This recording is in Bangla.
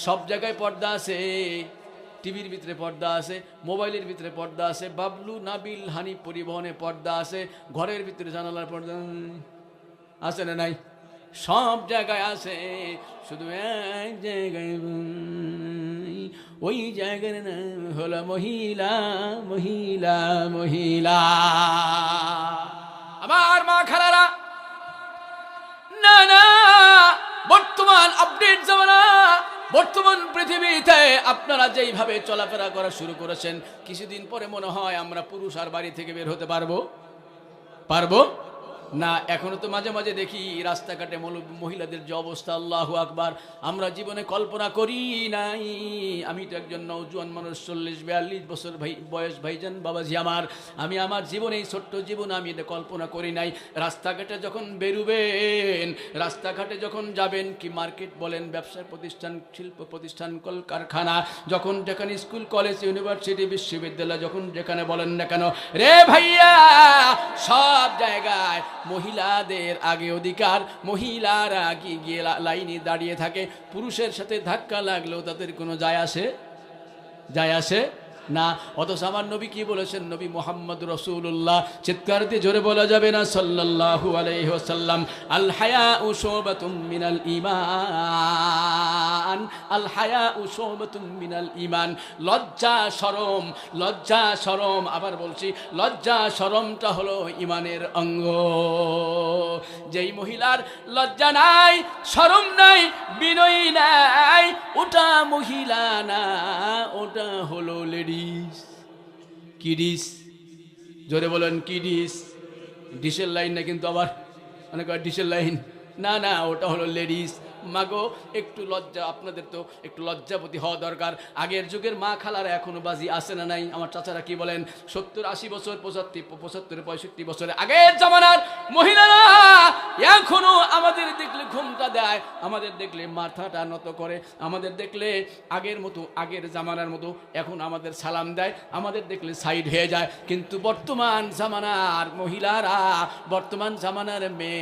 সব জায়গায় পর্দা আছে, টিভির ভিতরে পর্দা আছে, মোবাইলের ভিতরে পর্দা আছে, বাবলু নাবিল হানি পরিবহনে পর্দা আছে, ঘরের ভিতরে জানালার পর্দা আছে না নাই? সব জায়গায় আছে, শুধু এক জায়গায়, ওই জায়গার নাম হলো মহিলা, মহিলা, মহিলা। আমার মা খালারা, না না, বর্তমান আপডেট জামানা, বর্তমান পৃথিবীতে আপনারা যেইভাবে চলাফেরা করা শুরু করেছেন, কিছুদিন পরে মনে হয় আমরা পুরুষ আর বাড়ি থেকে বের হতে পারবো না। এখনো তো মাঝে মাঝে দেখি রাস্তাঘাটে মহিলাদের যে অবস্থা, আল্লাহু আকবার, আমরা জীবনে কল্পনা করি নাই। আমি তো একজন নওজোয়ান মানুষ, 40-42 বছর বয়স ভাইজান বাবাজি আমার, আমি আমার জীবনে, এই ছোট্ট জীবন আমি এটা কল্পনা করি নাই। রাস্তাঘাটে যখন বেরুবেন, রাস্তাঘাটে যখন যাবেন, কি মার্কেট বলেন, ব্যবসার প্রতিষ্ঠান, শিল্প প্রতিষ্ঠান, কলকারখানা, যখন যেখানে স্কুল কলেজ ইউনিভার্সিটি বিশ্ববিদ্যালয়, যখন যেখানে বলেন না কেন রে ভাইয়া, সব জায়গায় মহিলাদের আগে অধিকার, মহিলারা গিয়ে লাইনে দাঁড়িয়ে থাকে, পুরুষের সাথে ধাক্কা লাগলেও তাদের কোনো যায় আসে না। অথচ আমার নবী কি বলেছেন, নবী মুহাম্মদ রাসূলুল্লাহ, চিৎকার দিয়ে জোরে বলা যাবে না, সাল্লাল্লাহু আলাইহি ওয়াসাল্লাম, আল হায়াউ শুবাতুম মিনাল ঈমান, আল হায়াউ শুবাতুম মিনাল ঈমান। লজ্জা শরম, আবার বলছি, লজ্জা শরমটা হলো ঈমানের অঙ্গ। যেই মহিলার লজ্জা নাই, শরম নাই, বিনয় নাই, ওটা মহিলা না, ওটা হলো কিডিস। জোরে বলেন কিডিস। ডিশের লাইন না কিন্তু, আবার অনেক ডিশের লাইন না, না, ওটা হলো লেডিস। মাগো, একটু লজ্জা, আপনাদের তো একটু লজ্জাপতি হওয়া দরকার। আগের যুগের মা খালারা এখনো বাজি আছে না নাই? আমার চাচারা কি বলেন, 70-80 বছর, 75-65 বছরের আগের জামানার মহিলারা এখনো আমাদের দেখলে ঘুমটা দেয়, আমাদের দেখলে মাথাটা নত করে, আমাদের দেখলে আগের মতো, আগের জামানার মতো এখন আমাদের সালাম দেয়, আমাদের দেখলে সাইড হয়ে যায়। কিন্তু বর্তমান জামানার মহিলারা, বর্তমান জামানার মেয়ে